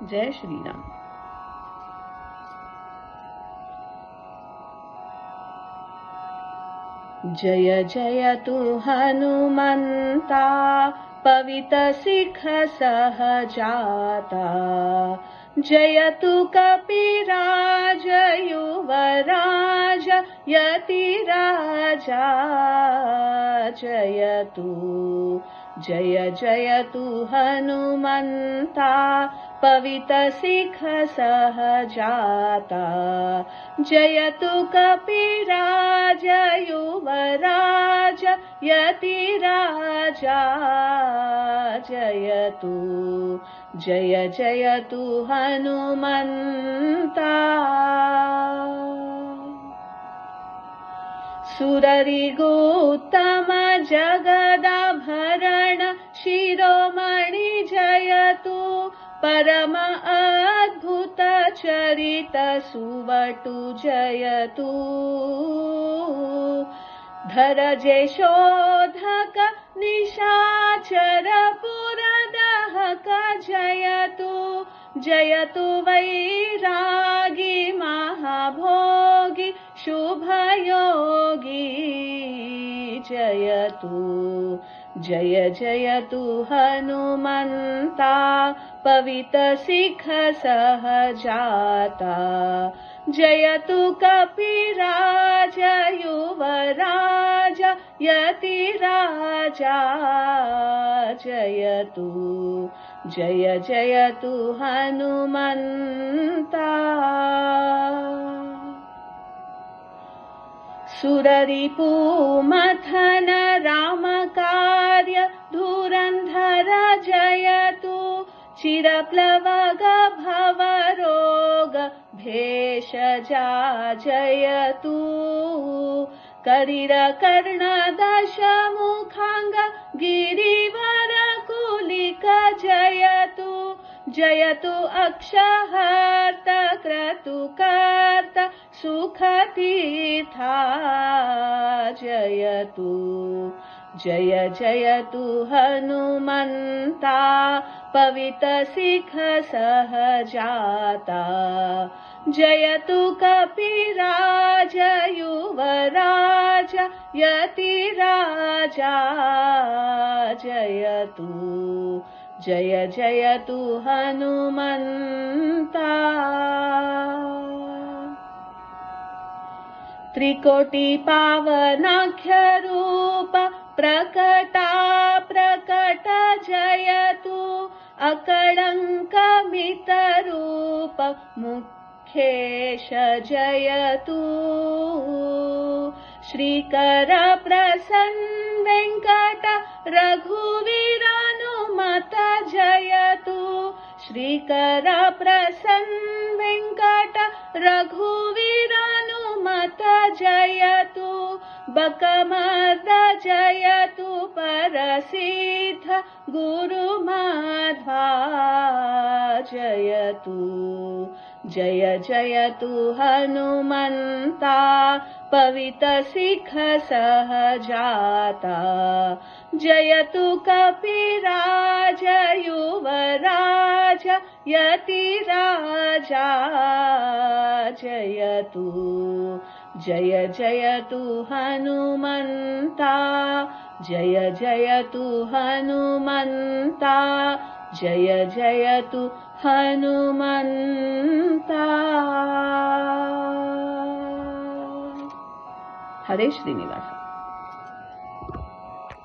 जय श्री राम। जय जय तु हनुमंता, पवित सिख सहजाता। जयतु कपिराज युवराज यतिराजा। जय जयतु हनुमंता, पवित सिख सहजाता। जयतु कपिराज युवराज यतिराजा। जय जयतु हनुमंता। सुररिगुत्तम जगदाभरण शिरोमणि जयतु। परम अद्भुत चरित सुवटु जयतु। धरजे शोधक निशाचर पुरदहक जयतु। जयतु वैरागी महाभोगी शुभयोगी। जय जयतु हनुमंता, पवित सिख सहजाता। जयतु कपिराज युवराज यतिराजा। जय जयतु हनुमंता। सुररिपुमथन राम कार्य धुरंधर जयतु। चिरप्लवग भवरोग भेषजा जयतु। करिर कर्ण दश मुखांग गिरिवर कुलिक जयतु। जयतु अक्षहर्त क्रतुकर्त सुखतीर्था। जय जयतु हनुमंता, पवित सिख सहजाता। जयतु कपिराज युवराज यतिराजा। जय जयतु हनुमंता। त्रिकोटि पावनाख्य रूप प्रकटा प्रकट जयतु। अकलंक मित रूप मुखेश जयतु। श्रीकर प्रसन्न वेंकट रघुवीरानुमत जयतु। श्रीकर प्रसन्न वेंकट रघुवीरानुमत जयतु। बकमद जयतु परसिद्ध गुरुमाध्वा। जय जयतु हनुमंता, पवित सिख सहजाता। जयतु कपिराज युवराज यतिराजा। जय जयतु हनुमंता। जय जयतु हनुमंता। जय जयतु हनुमंता। हरे श्रीनिवास।